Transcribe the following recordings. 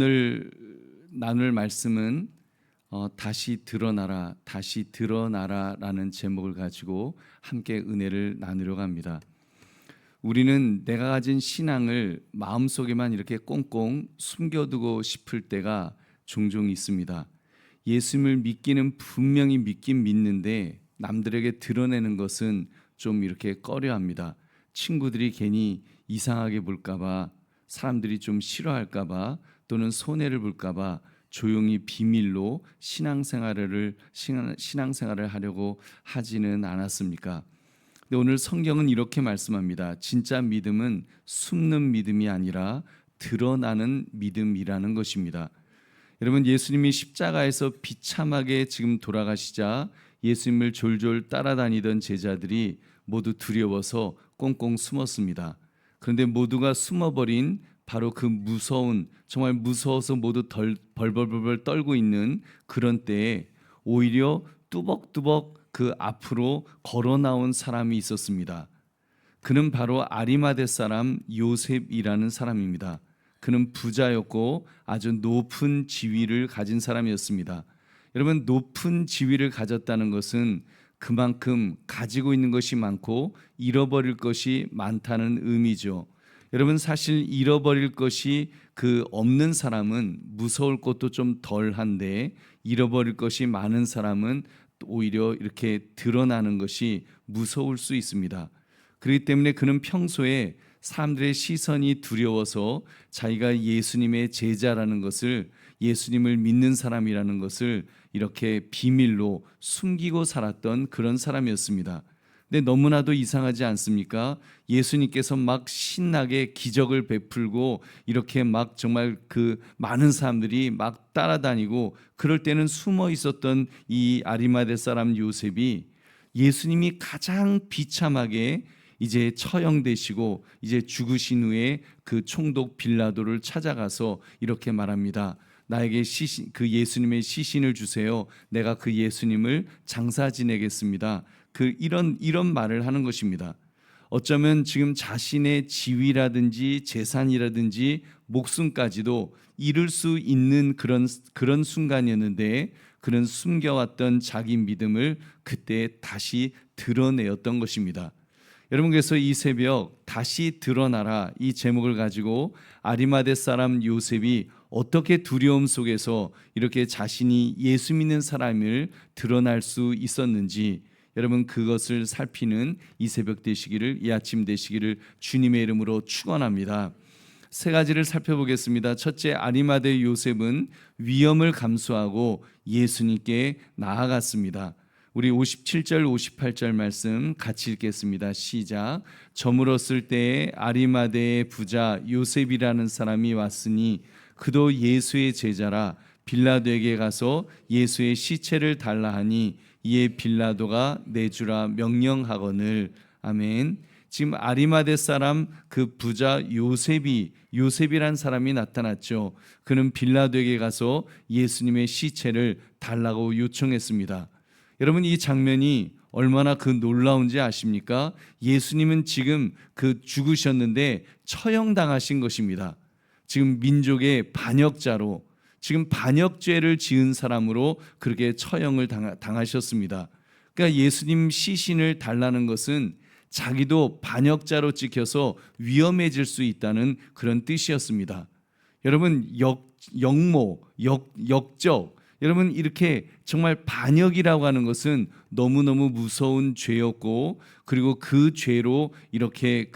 오늘 나눌 말씀은 다시 드러나라, 다시 드러나라라는 제목을 가지고 함께 은혜를 나누려고 합니다. 우리는 내가 가진 신앙을 마음속에만 이렇게 꽁꽁 숨겨두고 싶을 때가 종종 있습니다. 예수님을 믿기는 분명히 믿긴 믿는데 남들에게 드러내는 것은 좀 이렇게 꺼려합니다. 친구들이 괜히 이상하게 볼까봐, 사람들이 좀 싫어할까봐, 또는 손해를 볼까봐 조용히 비밀로 신앙생활을 하려고 하지는 않았습니까? 근데 오늘 성경은 이렇게 말씀합니다. 진짜 믿음은 숨는 믿음이 아니라 드러나는 믿음이라는 것입니다. 여러분, 예수님이 십자가에서 비참하게 지금 돌아가시자 예수님을 졸졸 따라다니던 제자들이 모두 두려워서 꽁꽁 숨었습니다. 그런데 모두가 숨어버린 바로 그 무서운, 정말 무서워서 모두 벌벌벌 떨고 있는 그런 때에 오히려 뚜벅뚜벅 그 앞으로 걸어 나온 사람이 있었습니다. 그는 바로 아리마대 사람 요셉이라는 사람입니다. 그는 부자였고 아주 높은 지위를 가진 사람이었습니다. 여러분, 높은 지위를 가졌다는 것은 그만큼 가지고 있는 것이 많고 잃어버릴 것이 많다는 의미죠. 여러분, 사실 잃어버릴 것이 없는 사람은 무서울 것도 좀 덜한데, 잃어버릴 것이 많은 사람은 오히려 이렇게 드러나는 것이 무서울 수 있습니다. 그렇기 때문에 그는 평소에 사람들의 시선이 두려워서 자기가 예수님의 제자라는 것을, 예수님을 믿는 사람이라는 것을 이렇게 비밀로 숨기고 살았던 그런 사람이었습니다. 근데 너무나도 이상하지 않습니까? 예수님께서 막 신나게 기적을 베풀고 이렇게 막 정말 그 많은 사람들이 막 따라다니고 그럴 때는 숨어 있었던 이 아리마대 사람 요셉이 예수님이 가장 비참하게 이제 처형되시고 이제 죽으신 후에 그 총독 빌라도를 찾아가서 이렇게 말합니다. 나에게 그 예수님의 시신을 주세요. 내가 그 예수님을 장사 지내겠습니다. 이런 말을 하는 것입니다. 어쩌면 지금 자신의 지위라든지 재산이라든지 목숨까지도 잃을 수 있는 그런 순간이었는데, 그는 숨겨왔던 자기 믿음을 그때 다시 드러내었던 것입니다. 여러분, 그래서 이 새벽 다시 드러나라 이 제목을 가지고 아리마대 사람 요셉이 어떻게 두려움 속에서 이렇게 자신이 예수 믿는 사람을 드러날 수 있었는지, 여러분, 그것을 살피는 이 새벽 되시기를, 이 아침 되시기를 주님의 이름으로 축원합니다. 세 가지를 살펴보겠습니다. 첫째, 아리마대 요셉은 위험을 감수하고 예수님께 나아갔습니다. 우리 57절 58절 말씀 같이 읽겠습니다. 시작. 저물었을 때에 아리마대의 부자 요셉이라는 사람이 왔으니 그도 예수의 제자라. 빌라도에게 가서 예수의 시체를 달라 하니 이에 빌라도가 내주라 명령하거늘. 아멘. 지금 아리마대 사람 그 부자 요셉이란 사람이 나타났죠. 그는 빌라도에게 가서 예수님의 시체를 달라고 요청했습니다. 여러분, 이 장면이 얼마나 놀라운지 아십니까? 예수님은 지금 죽으셨는데 처형당하신 것입니다. 지금 민족의 반역자로, 지금 반역죄를 지은 사람으로 그렇게 처형을 당하셨습니다. 그러니까 예수님 시신을 달라는 것은 자기도 반역자로 찍혀서 위험해질 수 있다는 그런 뜻이었습니다. 여러분, 역적, 여러분, 이렇게 정말 반역이라고 하는 것은 너무너무 무서운 죄였고, 그리고 그 죄로 이렇게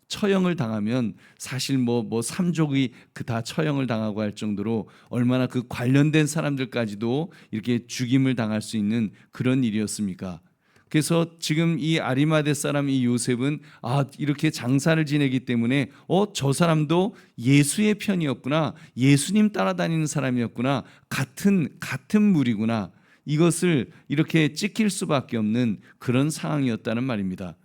처형을 당하면 사실 삼족이 다 처형을 당하고 할 정도로 얼마나 관련된 사람들까지도 이렇게 죽임을 당할 수 있는 그런 일이었습니까? 그래서 지금 이 아리마대 사람 이 요셉은 이렇게 장사를 지내기 때문에 저 사람도 예수의 편이었구나, 예수님 따라다니는 사람이었구나, 같은 무리구나, 이것을 이렇게 찍힐 수밖에 없는 그런 상황이었다는 말입니다.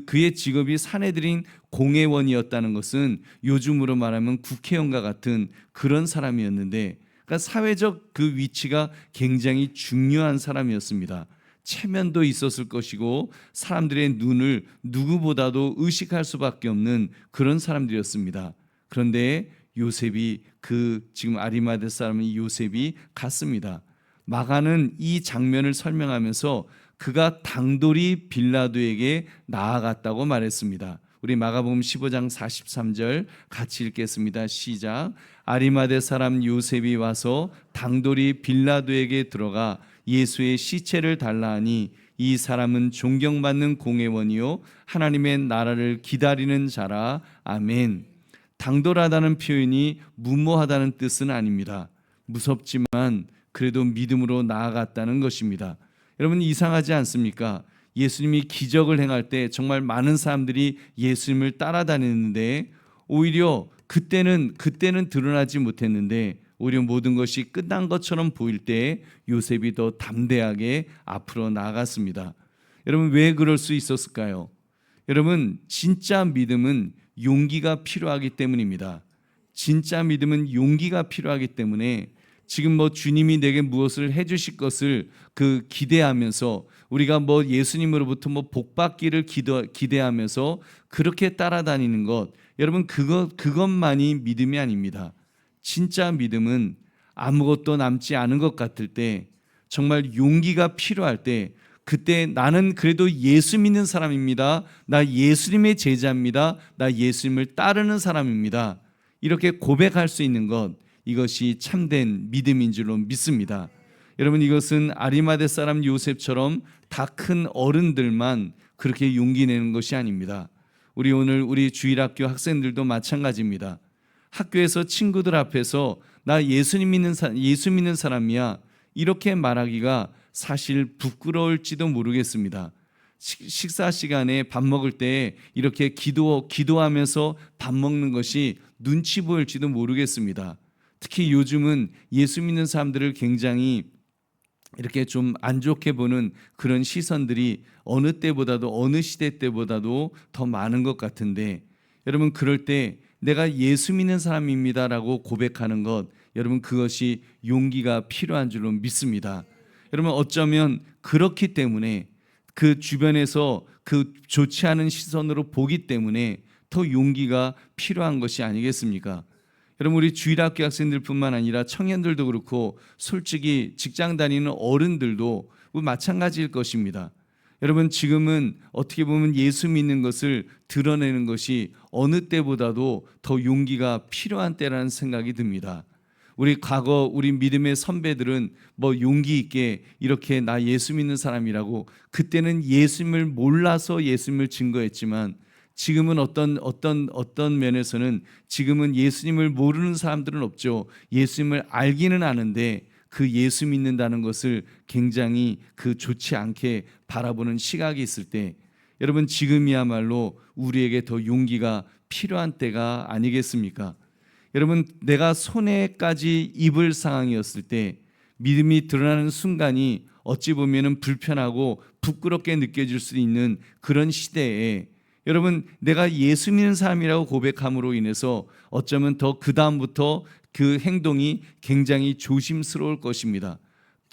그의 직업이 사내들인 공회원이었다는 것은 요즘으로 말하면 국회의원과 같은 그런 사람이었는데, 그러니까 사회적 위치가 굉장히 중요한 사람이었습니다. 체면도 있었을 것이고 사람들의 눈을 누구보다도 의식할 수밖에 없는 그런 사람들이었습니다. 그런데 요셉이 지금 아리마대 사람인 요셉이 갔습니다. 마가는 이 장면을 설명하면서 그가 당돌이 빌라도에게 나아갔다고 말했습니다. 우리 마가복음 15장 43절 같이 읽겠습니다. 시작. 아리마대 사람 요셉이 와서 당돌이 빌라도에게 들어가 예수의 시체를 달라 하니 이 사람은 존경받는 공회원이요 하나님의 나라를 기다리는 자라. 아멘. 당돌하다는 표현이 무모하다는 뜻은 아닙니다. 무섭지만 그래도 믿음으로 나아갔다는 것입니다. 여러분, 이상하지 않습니까? 예수님이 기적을 행할 때 정말 많은 사람들이 예수님을 따라다녔는데 오히려 그때는 드러나지 못했는데 오히려 모든 것이 끝난 것처럼 보일 때 요셉이 더 담대하게 앞으로 나아갔습니다. 여러분, 왜 그럴 수 있었을까요? 여러분, 진짜 믿음은 용기가 필요하기 때문입니다. 진짜 믿음은 용기가 필요하기 때문에 지금 주님이 내게 무엇을 해주실 것을 기대하면서 우리가 예수님으로부터 복받기를 기대하면서 그렇게 따라다니는 것, 여러분, 그것만이 믿음이 아닙니다. 진짜 믿음은 아무것도 남지 않은 것 같을 때, 정말 용기가 필요할 때, 그때 나는 그래도 예수 믿는 사람입니다. 나 예수님의 제자입니다. 나 예수님을 따르는 사람입니다. 이렇게 고백할 수 있는 것, 이것이 참된 믿음인 줄로 믿습니다. 여러분, 이것은 아리마대 사람 요셉처럼 다 큰 어른들만 그렇게 용기 내는 것이 아닙니다. 우리 주일학교 학생들도 마찬가지입니다. 학교에서 친구들 앞에서 나 예수 믿는 사람이야 이렇게 말하기가 사실 부끄러울지도 모르겠습니다. 식사 시간에 밥 먹을 때 이렇게 기도하면서 밥 먹는 것이 눈치 보일지도 모르겠습니다. 특히 요즘은 예수 믿는 사람들을 굉장히 이렇게 좀 안 좋게 보는 그런 시선들이 어느 때보다도 어느 시대 때보다도 더 많은 것 같은데, 여러분, 그럴 때 내가 예수 믿는 사람입니다라고 고백하는 것, 여러분, 그것이 용기가 필요한 줄로 믿습니다. 여러분, 어쩌면 그렇기 때문에 그 주변에서 좋지 않은 시선으로 보기 때문에 더 용기가 필요한 것이 아니겠습니까? 여러분, 우리 주일학교 학생들뿐만 아니라 청년들도 그렇고 솔직히 직장 다니는 어른들도 마찬가지일 것입니다. 여러분, 지금은 어떻게 보면 예수 믿는 것을 드러내는 것이 어느 때보다도 더 용기가 필요한 때라는 생각이 듭니다. 우리 믿음의 선배들은 용기 있게 이렇게 나 예수 믿는 사람이라고 그때는 예수님을 몰라서 예수님을 증거했지만 지금은 어떤 면에서는 지금은 예수님을 모르는 사람들은 없죠. 예수님을 알기는 아는데 그 예수 믿는다는 것을 굉장히 좋지 않게 바라보는 시각이 있을 때, 여러분, 지금이야말로 우리에게 더 용기가 필요한 때가 아니겠습니까? 여러분, 내가 손해까지 입을 상황이었을 때 믿음이 드러나는 순간이 어찌 보면 불편하고 부끄럽게 느껴질 수 있는 그런 시대에, 여러분, 내가 예수 믿는 사람이라고 고백함으로 인해서 어쩌면 더 그다음부터 그 행동이 굉장히 조심스러울 것입니다.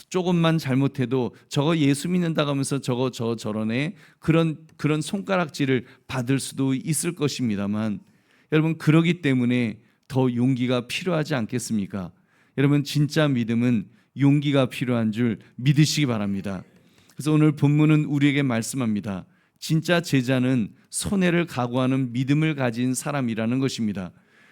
조금만 잘못해도 저거 예수 믿는다고 하면서 저러네, 그런 손가락질을 받을 수도 있을 것입니다만, 여러분, 그러기 때문에 더 용기가 필요하지 않겠습니까? 여러분, 진짜 믿음은 용기가 필요한 줄 믿으시기 바랍니다. 그래서 오늘 본문은 우리에게 말씀합니다. 진짜 제자는 손해를 각오하는 믿음을 가진 사람이라는 것입니다.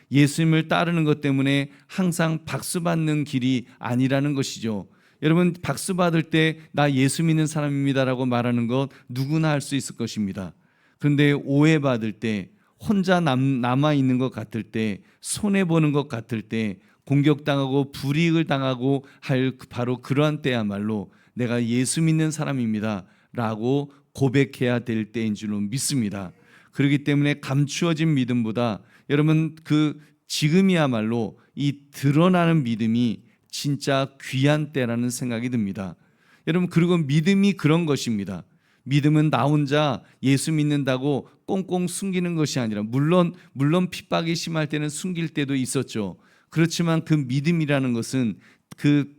예수님을 따르는 것 때문에 항상 박수 받는 길이 아니라는 것이죠. 여러분, 박수 받을 때 나 예수 믿는 사람입니다라고 말하는 것 누구나 할 수 있을 것입니다. 그런데 오해받을 때, 혼자 남아 있는 것 같을 때, 손해 보는 것 같을 때, 공격당하고 불이익을 당하고 할 바로 그러한 때야말로 내가 예수 믿는 사람입니다라고 고백해야 될 때인 줄로 믿습니다. 그렇기 때문에 감추어진 믿음보다 여러분, 지금이야말로 이 드러나는 믿음이 진짜 귀한 때라는 생각이 듭니다. 여러분, 그리고 믿음이 그런 것입니다. 믿음은 나 혼자 예수 믿는다고 꽁꽁 숨기는 것이 아니라, 물론 핍박이 심할 때는 숨길 때도 있었죠. 그렇지만 그 믿음이라는 것은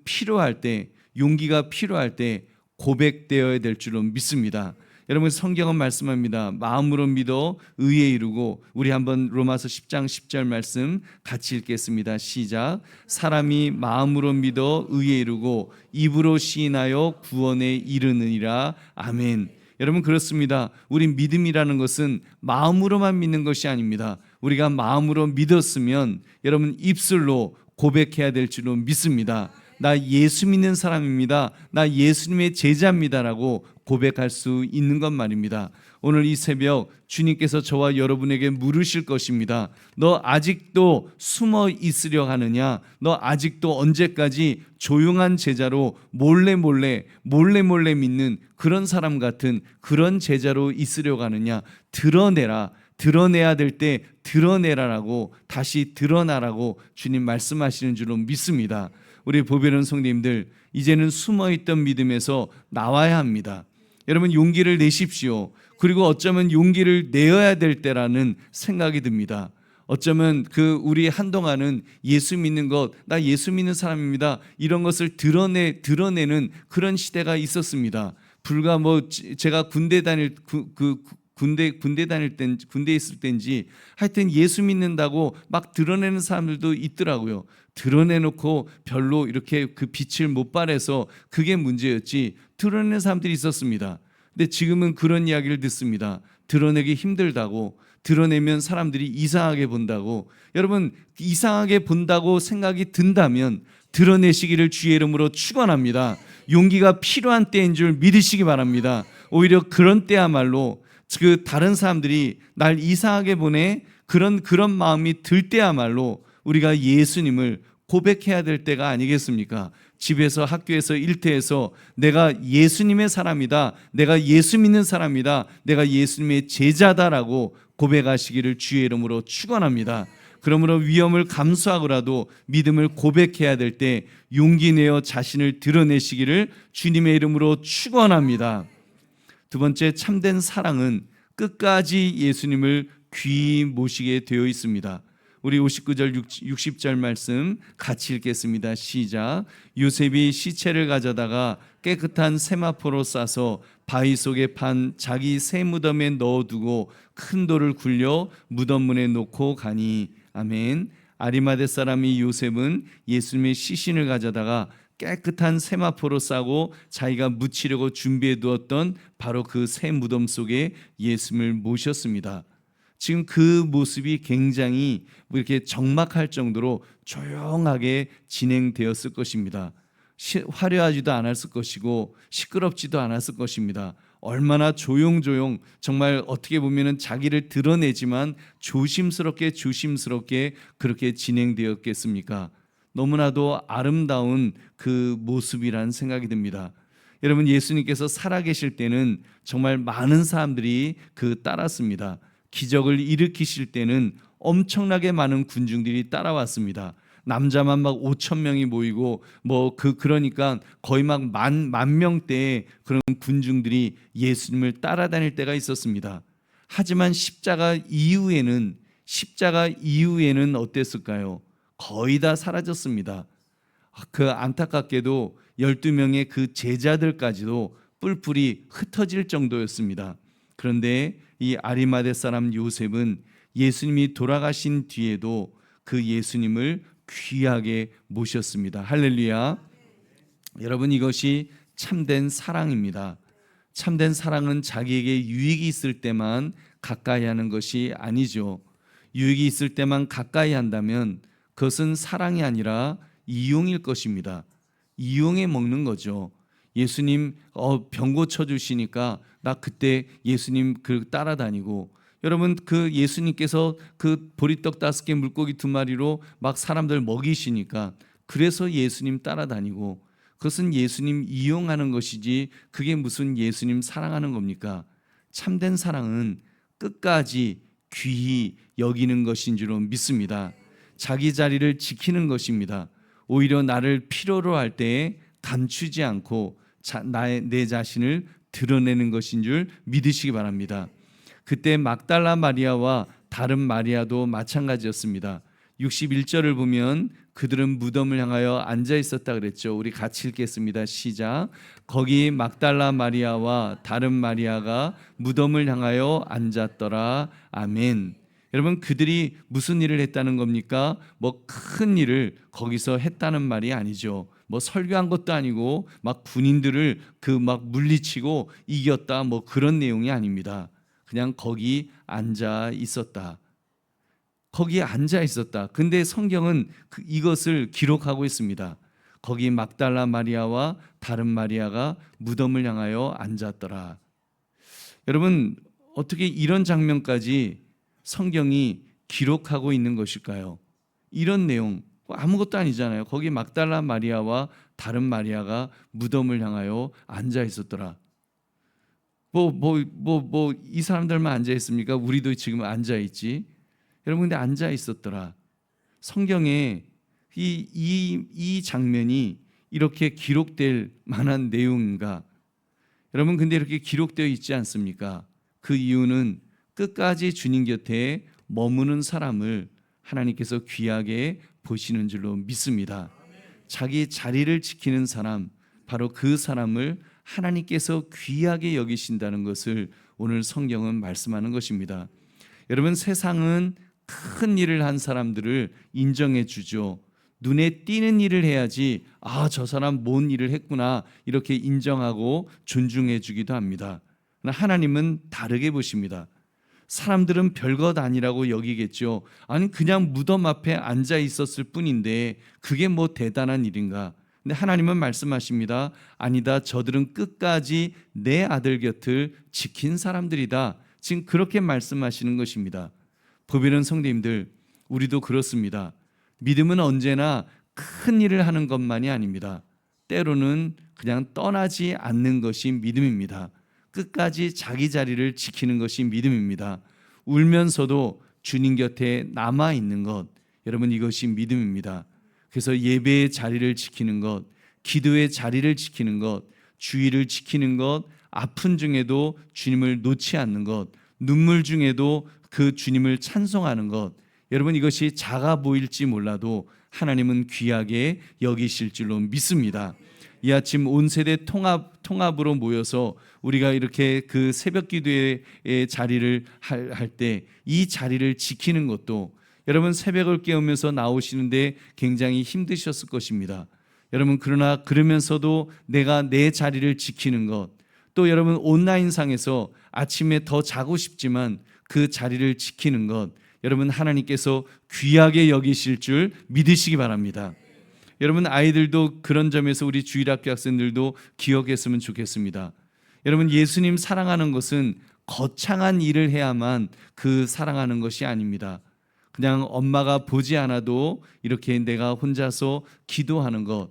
필요할 때, 용기가 필요할 때 고백되어야 될 줄로 믿습니다. 여러분 성경은 말씀합니다. 마음으로 믿어 의에 이르고, 우리 한번 로마서 10장 10절 말씀 같이 읽겠습니다. 시작. 사람이 마음으로 믿어 의에 이르고 입으로 시인하여 구원에 이르느니라. 아멘. 여러분 그렇습니다. 우리 믿음이라는 것은 마음으로만 믿는 것이 아닙니다. 우리가 마음으로 믿었으면 여러분 입술로 고백해야 될 줄로 믿습니다. 나 예수 믿는 사람입니다. 나 예수님의 제자입니다라고 고백할 수 있는 것 말입니다. 오늘 이 새벽 주님께서 저와 여러분에게 물으실 것입니다. 너 아직도 숨어 있으려 하느냐? 너 아직도 언제까지 조용한 제자로 몰래 믿는 그런 사람 같은 그런 제자로 있으려고 하느냐? 드러내라. 드러내야 될 때 드러내라라고, 다시 드러나라고 주님 말씀하시는 줄로 믿습니다. 우리 보배로운 성도님들, 이제는 숨어있던 믿음에서 나와야 합니다. 여러분 용기를 내십시오. 그리고 어쩌면 용기를 내어야 될 때라는 생각이 듭니다. 어쩌면 우리 한동안은 예수 믿는 것, 나 예수 믿는 사람입니다, 이런 것을 드러내는 그런 시대가 있었습니다. 불과 제가 군대 있을 때인지 하여튼 예수 믿는다고 막 드러내는 사람들도 있더라고요. 드러내놓고 별로 이렇게 그 빛을 못 발해서 그게 문제였지, 드러내는 사람들이 있었습니다. 근데 지금은 그런 이야기를 듣습니다. 드러내기 힘들다고, 드러내면 사람들이 이상하게 본다고. 여러분 이상하게 본다고 생각이 든다면 드러내시기를 주의 이름으로 축원합니다. 용기가 필요한 때인 줄 믿으시기 바랍니다. 오히려 그런 때야말로 다른 사람들이 날 이상하게 보내, 그런 마음이 들 때야말로 우리가 예수님을 고백해야 될 때가 아니겠습니까? 집에서, 학교에서, 일터에서 내가 예수님의 사람이다, 내가 예수 믿는 사람이다, 내가 예수님의 제자다라고 고백하시기를 주의 이름으로 축원합니다. 그러므로 위험을 감수하고라도 믿음을 고백해야 될 때 용기 내어 자신을 드러내시기를 주님의 이름으로 축원합니다. 두 번째, 참된 사랑은 끝까지 예수님을 귀히 모시게 되어 있습니다. 우리 59절 60절 말씀 같이 읽겠습니다. 시작. 요셉이 시체를 가져다가 깨끗한 세마포로 싸서 바위 속에 판 자기 새 무덤에 넣어두고 큰 돌을 굴려 무덤 문에 놓고 가니. 아멘. 아리마대 사람이 요셉은 예수님의 시신을 가져다가 깨끗한 세마포로 싸고 자기가 묻히려고 준비해 두었던 바로 그 새 무덤 속에 예수님을 모셨습니다. 지금 그 모습이 굉장히 이렇게 적막할 정도로 조용하게 진행되었을 것입니다. 화려하지도 않았을 것이고 시끄럽지도 않았을 것입니다. 얼마나 조용조용, 정말 어떻게 보면 자기를 드러내지만 조심스럽게 그렇게 진행되었겠습니까? 너무나도 아름다운 그 모습이라는 생각이 듭니다. 여러분 예수님께서 살아계실 때는 정말 많은 사람들이 따랐습니다. 기적을 일으키실 때는 엄청나게 많은 군중들이 따라왔습니다. 남자만 막 5천 명이 모이고 그러니까 거의 막 만 명대의 그런 군중들이 예수님을 따라다닐 때가 있었습니다. 하지만 십자가 이후에는 어땠을까요? 거의 다 사라졌습니다. 안타깝게도 12명의 그 제자들까지도 뿔뿔이 흩어질 정도였습니다. 그런데 이 아리마대 사람 요셉은 예수님이 돌아가신 뒤에도 그 예수님을 귀하게 모셨습니다. 할렐루야. 여러분 이것이 참된 사랑입니다. 참된 사랑은 자기에게 유익이 있을 때만 가까이 하는 것이 아니죠. 유익이 있을 때만 가까이 한다면 그것은 사랑이 아니라 이용일 것입니다. 이용해 먹는 거죠. 예수님 병 고쳐주시니까 나 그때 예수님 따라다니고, 여러분 예수님께서 보리떡 5개 물고기 2마리로 막 사람들 먹이시니까 그래서 예수님 따라다니고, 그것은 예수님 이용하는 것이지 그게 무슨 예수님 사랑하는 겁니까? 참된 사랑은 끝까지 귀히 여기는 것인 줄로 믿습니다. 자기 자리를 지키는 것입니다. 오히려 나를 필요로 할 때에 감추지 않고 내 자신을 드러내는 것인 줄 믿으시기 바랍니다. 그때 막달라 마리아와 다른 마리아도 마찬가지였습니다. 61절을 보면 그들은 무덤을 향하여 앉아 있었다 그랬죠. 우리 같이 읽겠습니다. 시작. 거기 막달라 마리아와 다른 마리아가 무덤을 향하여 앉았더라. 아멘. 여러분, 그들이 무슨 일을 했다는 겁니까? 뭐 큰 일을 거기서 했다는 말이 아니죠. 뭐 설교한 것도 아니고 막 군인들을 막 물리치고 이겼다 뭐 그런 내용이 아닙니다. 그냥 거기 앉아 있었다. 거기에 앉아 있었다. 근데 성경은 이것을 기록하고 있습니다. 거기 막달라 마리아와 다른 마리아가 무덤을 향하여 앉았더라. 여러분, 어떻게 이런 장면까지 성경이 기록하고 있는 것일까요? 이런 내용 아무것도 아니잖아요. 거기 막달라 마리아와 다른 마리아가 무덤을 향하여 앉아 있었더라. 이 사람들만 앉아 있습니까? 우리도 지금 앉아 있지. 여러분, 근데 앉아 있었더라. 성경에 이 장면이 이렇게 기록될 만한 내용인가? 여러분, 근데 이렇게 기록되어 있지 않습니까? 그 이유는 끝까지 주님 곁에 머무는 사람을 하나님께서 귀하게 보시는 줄로 믿습니다. 자기 자리를 지키는 사람, 바로 그 사람을 하나님께서 귀하게 여기신다는 것을 오늘 성경은 말씀하는 것입니다. 여러분, 세상은 큰 일을 한 사람들을 인정해 주죠. 눈에 띄는 일을 해야지 저 사람 뭔 일을 했구나 이렇게 인정하고 존중해 주기도 합니다. 그러나 하나님은 다르게 보십니다. 사람들은 별것 아니라고 여기겠죠. 아니, 그냥 무덤 앞에 앉아 있었을 뿐인데 그게 뭐 대단한 일인가? 근데 하나님은 말씀하십니다. 아니다, 저들은 끝까지 내 아들 곁을 지킨 사람들이다. 지금 그렇게 말씀하시는 것입니다. 보배는 성도님들, 우리도 그렇습니다. 믿음은 언제나 큰 일을 하는 것만이 아닙니다. 때로는 그냥 떠나지 않는 것이 믿음입니다. 끝까지 자기 자리를 지키는 것이 믿음입니다. 울면서도 주님 곁에 남아 있는 것, 여러분, 이것이 믿음입니다. 그래서 예배의 자리를 지키는 것, 기도의 자리를 지키는 것, 주의를 지키는 것, 아픈 중에도 주님을 놓지 않는 것, 눈물 중에도 그 주님을 찬송하는 것, 여러분, 이것이 작아 보일지 몰라도 하나님은 귀하게 여기실 줄로 믿습니다. 이 아침 온 세대 통합으로 모여서 우리가 이렇게 그 새벽 기도의 자리를 할 때 이 자리를 지키는 것도, 여러분, 새벽을 깨우면서 나오시는데 굉장히 힘드셨을 것입니다. 여러분, 그러나 그러면서도 내가 내 자리를 지키는 것, 또 여러분 온라인상에서 아침에 더 자고 싶지만 그 자리를 지키는 것, 여러분, 하나님께서 귀하게 여기실 줄 믿으시기 바랍니다. 여러분, 아이들도 그런 점에서 우리 주일학교 학생들도 기억했으면 좋겠습니다. 여러분, 예수님 사랑하는 것은 거창한 일을 해야만 그 사랑하는 것이 아닙니다. 그냥 엄마가 보지 않아도 이렇게 내가 혼자서 기도하는 것,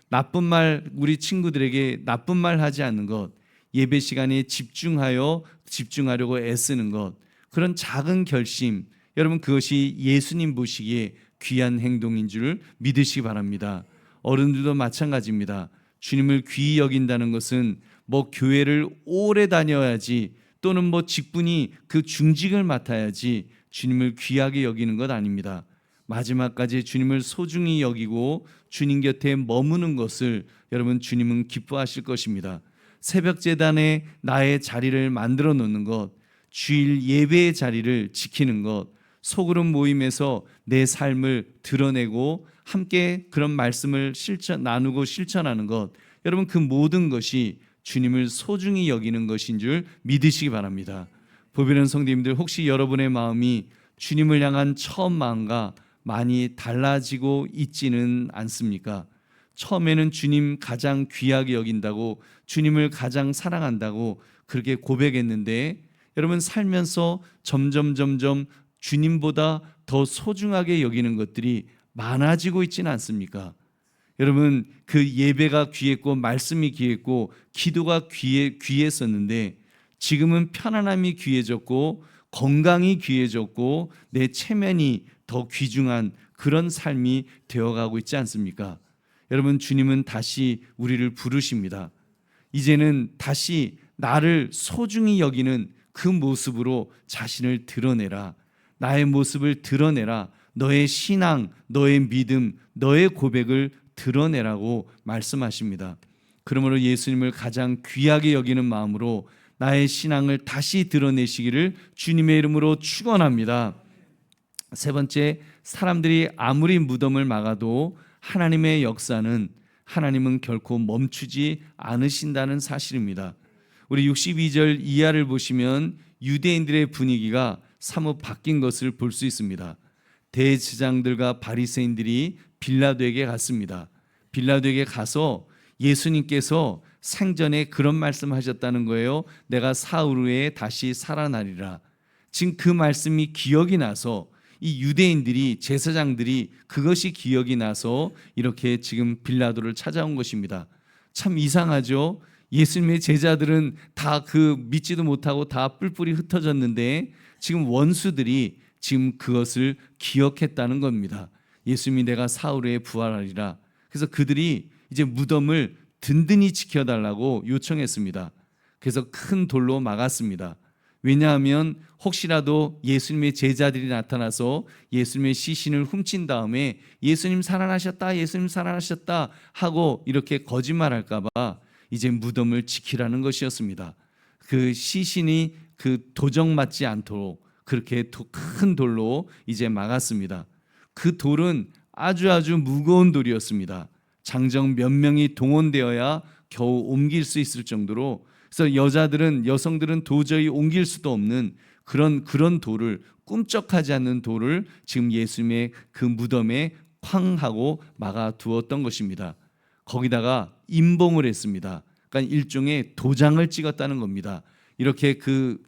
나쁜 말, 우리 친구들에게 나쁜 말 하지 않는 것, 예배 시간에 집중하려고 애쓰는 것, 그런 작은 결심, 여러분, 그것이 예수님 보시기에 귀한 행동인 줄 믿으시기 바랍니다. 어른들도 마찬가지입니다. 주님을 귀히 여긴다는 것은 뭐 교회를 오래 다녀야지, 또는 뭐 직분이 그 중직을 맡아야지 주님을 귀하게 여기는 것 아닙니다. 마지막까지 주님을 소중히 여기고 주님 곁에 머무는 것을 여러분, 주님은 기뻐하실 것입니다. 새벽 제단에 나의 자리를 만들어 놓는 것, 주일 예배의 자리를 지키는 것, 소그룹 모임에서 내 삶을 드러내고 함께 그런 말씀을 나누고 실천하는 것, 여러분, 그 모든 것이 주님을 소중히 여기는 것인 줄 믿으시기 바랍니다. 보배는 성도님들, 혹시 여러분의 마음이 주님을 향한 처음 마음과 많이 달라지고 있지는 않습니까? 처음에는 주님 가장 귀하게 여긴다고, 주님을 가장 사랑한다고 그렇게 고백했는데, 여러분, 살면서 점점 주님보다 더 소중하게 여기는 것들이 많아지고 있지는 않습니까? 여러분, 그 예배가 귀했고 말씀이 귀했고 기도가 귀했었는데 지금은 편안함이 귀해졌고 건강이 귀해졌고 내 체면이 더 귀중한 그런 삶이 되어가고 있지 않습니까? 여러분, 주님은 다시 우리를 부르십니다. 이제는 다시 나를 소중히 여기는 그 모습으로 자신을 드러내라. 나의 모습을 드러내라. 너의 신앙, 너의 믿음, 너의 고백을 드러내라고 말씀하십니다. 그러므로 예수님을 가장 귀하게 여기는 마음으로 나의 신앙을 다시 드러내시기를 주님의 이름으로 축원합니다. 세 번째, 사람들이 아무리 무덤을 막아도 하나님의 역사는 하나님은 결코 멈추지 않으신다는 사실입니다. 우리 62절 이하를 보시면 유대인들의 분위기가 사뭇 바뀐 것을 볼 수 있습니다. 대제사장들과 바리새인들이 빌라도에게 갔습니다. 빌라도에게 가서 예수님께서 생전에 그런 말씀하셨다는 거예요. 내가 사흘 후에 다시 살아나리라. 지금 그 말씀이 기억이 나서 이 유대인들이, 제사장들이 그것이 기억이 나서 이렇게 지금 빌라도를 찾아온 것입니다. 참 이상하죠. 예수님의 제자들은 다 그 믿지도 못하고 다 뿔뿔이 흩어졌는데 지금 원수들이 지금 그것을 기억했다는 겁니다. 예수님이 내가 사흘 후에 부활하리라. 그래서 그들이 이제 무덤을 든든히 지켜달라고 요청했습니다. 그래서 큰 돌로 막았습니다. 왜냐하면 혹시라도 예수님의 제자들이 나타나서 예수님의 시신을 훔친 다음에 예수님 살아나셨다, 예수님 살아나셨다 하고 이렇게 거짓말할까 봐 이제 무덤을 지키라는 것이었습니다. 그 시신이 그 도적 맞지 않도록 그렇게 큰 돌로 이제 막았습니다. 그 돌은 아주 무거운 돌이었습니다. 장정 몇 명이 동원되어야 겨우 옮길 수 있을 정도로, 그래서 여성들은 도저히 옮길 수도 없는 그런 돌을, 꿈쩍하지 않는 돌을 지금 예수님의 그 무덤에 쾅 하고 막아 두었던 것입니다. 거기다가 임봉을 했습니다. 그러니까 일종의 도장을 찍었다는 겁니다. 이렇게 그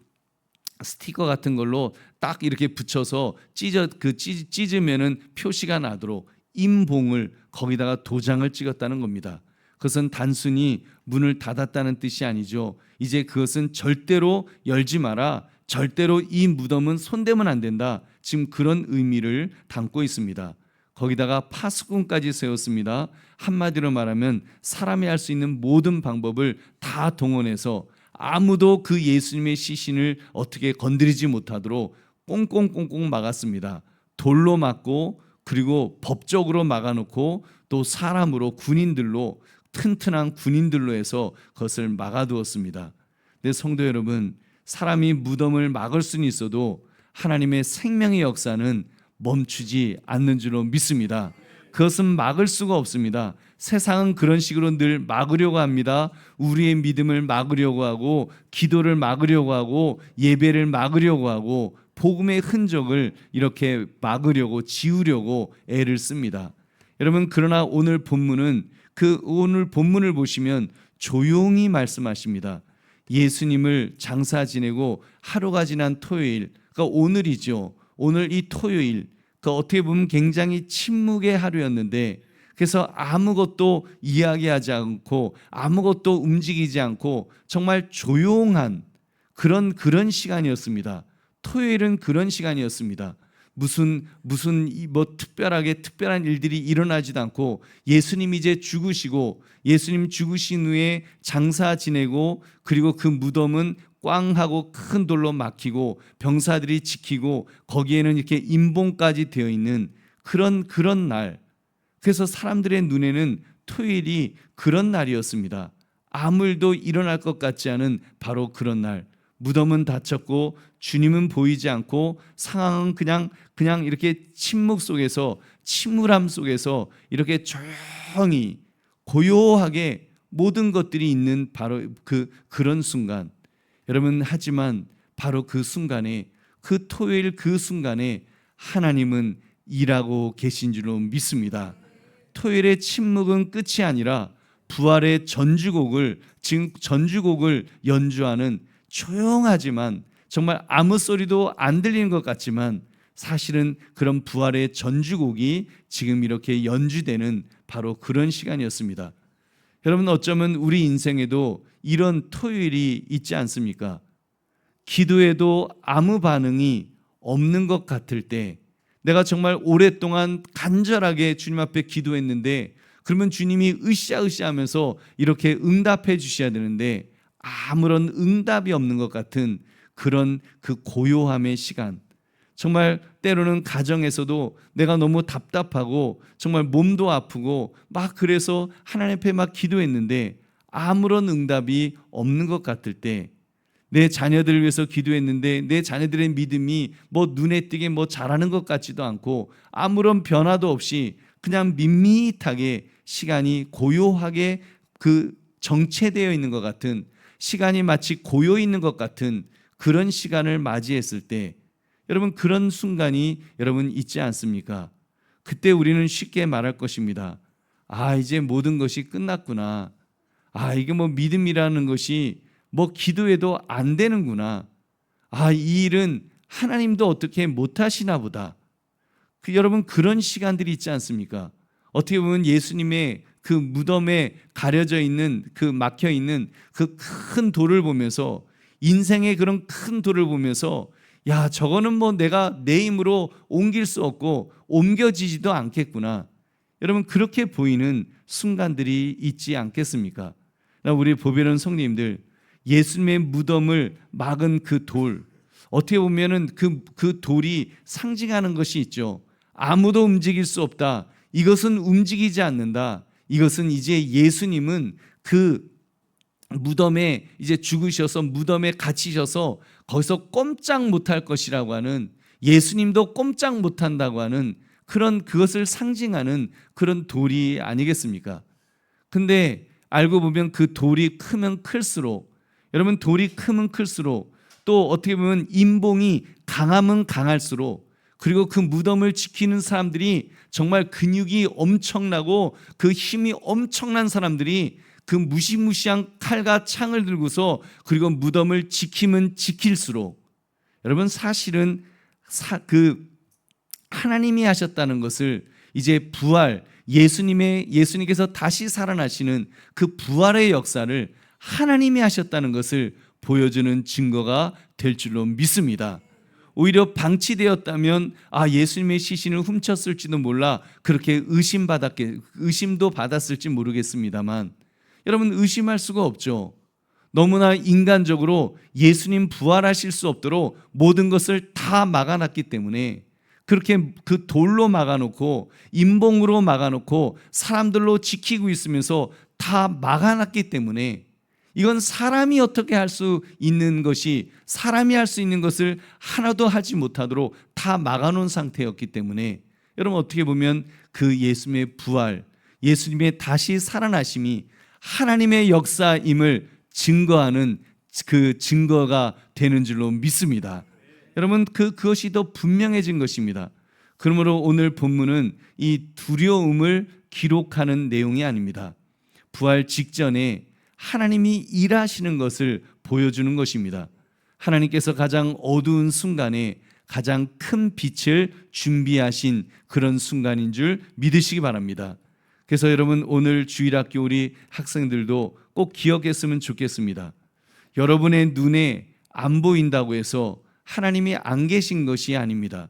스티커 같은 걸로 딱 이렇게 붙여서 찢으면은 표시가 나도록 임봉을, 거기다가 도장을 찍었다는 겁니다. 그것은 단순히 문을 닫았다는 뜻이 아니죠. 이제 그것은 절대로 열지 마라, 절대로 이 무덤은 손대면 안 된다, 지금 그런 의미를 담고 있습니다. 거기다가 파수꾼까지 세웠습니다. 한마디로 말하면 사람이 할 수 있는 모든 방법을 다 동원해서 아무도 그 예수님의 시신을 어떻게 건드리지 못하도록 꽁꽁꽁꽁 막았습니다. 돌로 막고, 그리고 법적으로 막아놓고, 또 사람으로, 군인들로, 튼튼한 군인들로 해서 그것을 막아두었습니다. 네, 성도 여러분, 사람이 무덤을 막을 수는 있어도 하나님의 생명의 역사는 멈추지 않는 줄로 믿습니다. 그것은 막을 수가 없습니다. 세상은 그런 식으로 늘 막으려고 합니다. 우리의 믿음을 막으려고 하고, 기도를 막으려고 하고, 예배를 막으려고 하고, 복음의 흔적을 이렇게 막으려고, 지우려고 애를 씁니다. 여러분, 그러나 오늘 본문은, 오늘 본문을 보시면 조용히 말씀하십니다. 예수님을 장사 지내고 하루가 지난 토요일, 그러니까 오늘이죠. 오늘 이 토요일, 어떻게 보면 굉장히 침묵의 하루였는데, 그래서 아무것도 이야기하지 않고 아무것도 움직이지 않고 정말 조용한 그런 시간이었습니다. 토요일은 그런 시간이었습니다. 무슨 특별한 일들이 일어나지도 않고, 예수님 이제 죽으시고, 예수님 죽으신 후에 장사 지내고, 그리고 그 무덤은 꽝 하고 큰 돌로 막히고 병사들이 지키고, 거기에는 이렇게 임봉까지 되어 있는 그런 날. 그래서 사람들의 눈에는 토요일이 그런 날이었습니다. 아무 일도 일어날 것 같지 않은 바로 그런 날. 무덤은 닫혔고 주님은 보이지 않고, 상황은 그냥 이렇게 침울함 속에서 이렇게 조용히 고요하게 모든 것들이 있는 바로 그런 순간. 여러분, 하지만 바로 그 순간에, 그 토요일 그 순간에 하나님은 일하고 계신 줄로 믿습니다. 토요일의 침묵은 끝이 아니라 부활의 전주곡을 연주하는, 조용하지만 정말 아무 소리도 안 들리는 것 같지만 사실은 그런 부활의 전주곡이 지금 이렇게 연주되는 바로 그런 시간이었습니다. 여러분, 어쩌면 우리 인생에도 이런 토요일이 있지 않습니까? 기도해도 아무 반응이 없는 것 같을 때, 내가 정말 오랫동안 간절하게 주님 앞에 기도했는데, 그러면 주님이 으쌰으쌰 하면서 이렇게 응답해 주셔야 되는데 아무런 응답이 없는 것 같은 그런 그 고요함의 시간. 정말 때로는 가정에서도 내가 너무 답답하고 정말 몸도 아프고 막 그래서 하나님 앞에 막 기도했는데 아무런 응답이 없는 것 같을 때, 내 자녀들을 위해서 기도했는데 내 자녀들의 믿음이 뭐 눈에 띄게 뭐 잘하는 것 같지도 않고 아무런 변화도 없이 그냥 밋밋하게 시간이 고요하게 정체되어 있는 것 같은, 시간이 마치 고요 있는 것 같은 그런 시간을 맞이했을 때, 여러분 그런 순간이 여러분 있지 않습니까? 그때 우리는 쉽게 말할 것입니다. 아, 이제 모든 것이 끝났구나. 아, 이게 뭐 믿음이라는 것이 뭐 기도해도 안 되는구나. 아, 이 일은 하나님도 어떻게 못하시나 보다. 여러분 그런 시간들이 있지 않습니까? 어떻게 보면 예수님의 그 무덤에 가려져 있는 그 막혀 있는 그 큰 돌을 보면서, 인생의 그런 큰 돌을 보면서 야, 저거는 뭐 내가 내 힘으로 옮길 수 없고 옮겨지지도 않겠구나. 여러분 그렇게 보이는 순간들이 있지 않겠습니까? 우리 보배로운 성도님들, 예수님의 무덤을 막은 그 돌, 어떻게 보면은 그 돌이 상징하는 것이 있죠. 아무도 움직일 수 없다. 이것은 움직이지 않는다. 이것은 이제 예수님은 그 무덤에 이제 죽으셔서 무덤에 갇히셔서 거기서 꼼짝 못할 것이라고 하는, 예수님도 꼼짝 못한다고 하는 그런, 그것을 상징하는 그런 돌이 아니겠습니까? 근데 알고 보면 그 돌이 크면 클수록, 여러분 돌이 크면 클수록, 또 어떻게 보면 인봉이 강하면 강할수록, 그리고 그 무덤을 지키는 사람들이 정말 근육이 엄청나고 그 힘이 엄청난 사람들이 그 무시무시한 칼과 창을 들고서 그리고 무덤을 지키면 지킬수록, 여러분 사실은 하나님이 하셨다는 것을, 이제 부활, 예수님께서 다시 살아나시는 그 부활의 역사를 하나님이 하셨다는 것을 보여주는 증거가 될 줄로 믿습니다. 오히려 방치되었다면 예수님의 시신을 훔쳤을지도 몰라 그렇게 의심도 받았을지 모르겠습니다만, 여러분 의심할 수가 없죠. 너무나 인간적으로 예수님 부활하실 수 없도록 모든 것을 다 막아놨기 때문에, 그렇게 그 돌로 막아놓고 인봉으로 막아놓고 사람들로 지키고 있으면서 다 막아놨기 때문에, 이건 사람이 어떻게 할 수 있는 것이, 사람이 할 수 있는 것을 하나도 하지 못하도록 다 막아놓은 상태였기 때문에, 여러분 어떻게 보면 그 예수님의 부활, 예수님의 다시 살아나심이 하나님의 역사임을 증거하는 그 증거가 되는 줄로 믿습니다. 여러분 그것이 더 분명해진 것입니다. 그러므로 오늘 본문은 이 두려움을 기록하는 내용이 아닙니다. 부활 직전에 하나님이 일하시는 것을 보여주는 것입니다. 하나님께서 가장 어두운 순간에 가장 큰 빛을 준비하신 그런 순간인 줄 믿으시기 바랍니다. 그래서 여러분 오늘 주일학교 우리 학생들도 꼭 기억했으면 좋겠습니다. 여러분의 눈에 안 보인다고 해서 하나님이 안 계신 것이 아닙니다.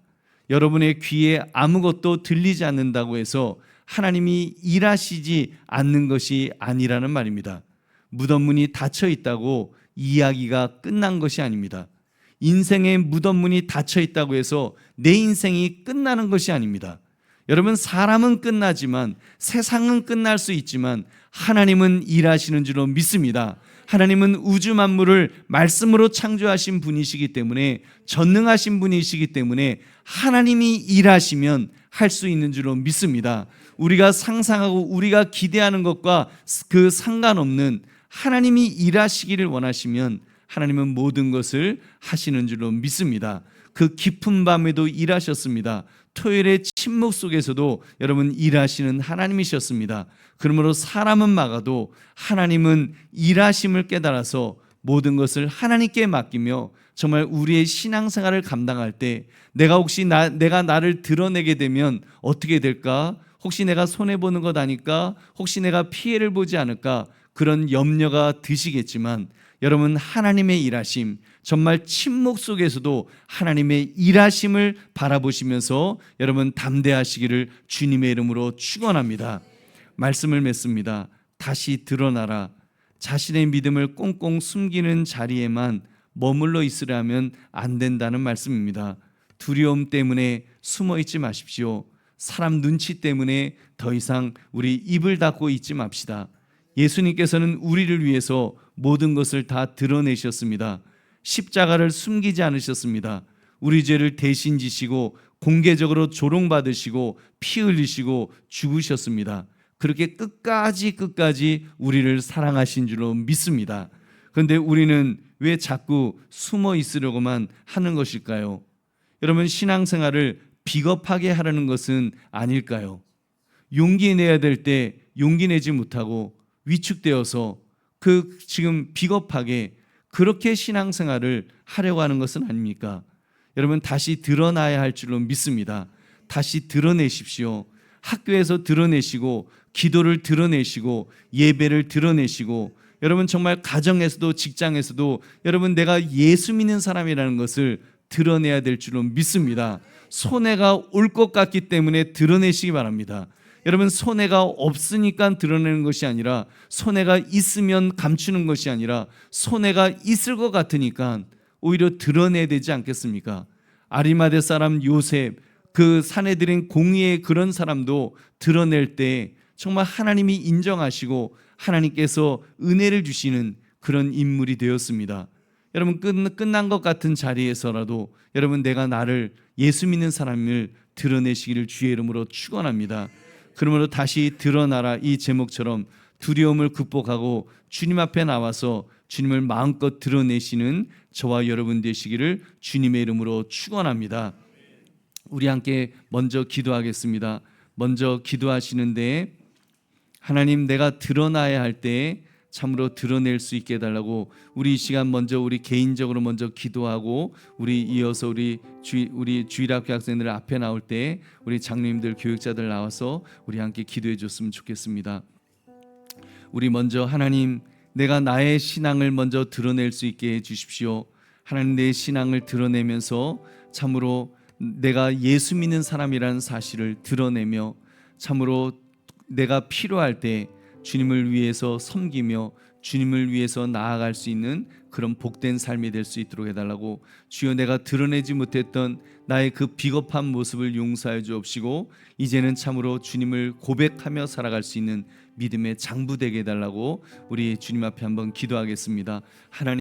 여러분의 귀에 아무것도 들리지 않는다고 해서 하나님이 일하시지 않는 것이 아니라는 말입니다. 무덤문이 닫혀 있다고 이야기가 끝난 것이 아닙니다. 인생의 무덤문이 닫혀 있다고 해서 내 인생이 끝나는 것이 아닙니다. 여러분 사람은 끝나지만, 세상은 끝날 수 있지만 하나님은 일하시는 줄로 믿습니다. 하나님은 우주 만물을 말씀으로 창조하신 분이시기 때문에, 전능하신 분이시기 때문에 하나님이 일하시면 할 수 있는 줄로 믿습니다. 우리가 상상하고 우리가 기대하는 것과 그 상관없는, 하나님이 일하시기를 원하시면 하나님은 모든 것을 하시는 줄로 믿습니다. 그 깊은 밤에도 일하셨습니다. 토요일의 침묵 속에서도 여러분 일하시는 하나님이셨습니다. 그러므로 사람은 막아도 하나님은 일하심을 깨달아서 모든 것을 하나님께 맡기며, 정말 우리의 신앙생활을 감당할 때 내가 나를 드러내게 되면 어떻게 될까? 혹시 내가 손해보는 것 아닐까? 혹시 내가 피해를 보지 않을까? 그런 염려가 드시겠지만, 여러분 하나님의 일하심, 정말 침묵 속에서도 하나님의 일하심을 바라보시면서 여러분 담대하시기를 주님의 이름으로 축원합니다. 말씀을 맺습니다. 다시 드러나라. 자신의 믿음을 꽁꽁 숨기는 자리에만 머물러 있으려면 안 된다는 말씀입니다. 두려움 때문에 숨어 있지 마십시오. 사람 눈치 때문에 더 이상 우리 입을 닫고 있지 맙시다. 예수님께서는 우리를 위해서 모든 것을 다 드러내셨습니다. 십자가를 숨기지 않으셨습니다. 우리 죄를 대신 지시고 공개적으로 조롱받으시고 피 흘리시고 죽으셨습니다. 그렇게 끝까지 우리를 사랑하신 줄로 믿습니다. 그런데 우리는 왜 자꾸 숨어 있으려고만 하는 것일까요? 여러분, 신앙생활을 비겁하게 하려는 것은 아닐까요? 용기 내야 될 때 용기 내지 못하고 위축되어서 지금 비겁하게 그렇게 신앙생활을 하려고 하는 것은 아닙니까? 여러분, 다시 드러나야 할 줄로 믿습니다. 다시 드러내십시오. 학교에서 드러내시고 기도를 드러내시고 예배를 드러내시고 여러분 정말 가정에서도 직장에서도 여러분 내가 예수 믿는 사람이라는 것을 드러내야 될 줄로 믿습니다. 손해가 올 것 같기 때문에 드러내시기 바랍니다. 여러분, 손해가 없으니까 드러내는 것이 아니라 손해가 있으면 감추는 것이 아니라 손해가 있을 것 같으니까 오히려 드러내야 되지 않겠습니까? 아리마대 사람 요셉, 그 사내들인 공의의 그런 사람도 드러낼 때 정말 하나님이 인정하시고 하나님께서 은혜를 주시는 그런 인물이 되었습니다. 여러분, 끝난 것 같은 자리에서라도 여러분 내가 나를 예수 믿는 사람을 드러내시기를 주의 이름으로 축원합니다. 그러므로 다시 드러나라 이 제목처럼 두려움을 극복하고 주님 앞에 나와서 주님을 마음껏 드러내시는 저와 여러분 되시기를 주님의 이름으로 축원합니다. 우리 함께 먼저 기도하겠습니다. 먼저 기도하시는데 하나님, 내가 드러나야 할 때 참으로 드러낼 수 있게 해달라고 우리 이 시간 먼저 우리 개인적으로 먼저 기도하고 우리 이어서 우리 주일학교 학생들 앞에 나올 때 우리 장로님들 교육자들 나와서 우리 함께 기도해 줬으면 좋겠습니다. 우리 먼저 하나님, 내가 나의 신앙을 먼저 드러낼 수 있게 해 주십시오. 하나님, 내 신앙을 드러내면서 참으로 내가 예수 믿는 사람이라는 사실을 드러내며 참으로 내가 필요할 때 주님을 위해서 섬기며 주님을 위해서 나아갈 수 있는 그런 복된 삶이 될 수 있도록 해달라고 주여, 내가 드러내지 못했던 나의 그 비겁한 모습을 용서해 주옵시고 이제는 참으로 주님을 고백하며 살아갈 수 있는 믿음의 장부 되게 해달라고 우리 주님 앞에 한번 기도하겠습니다. 하나님,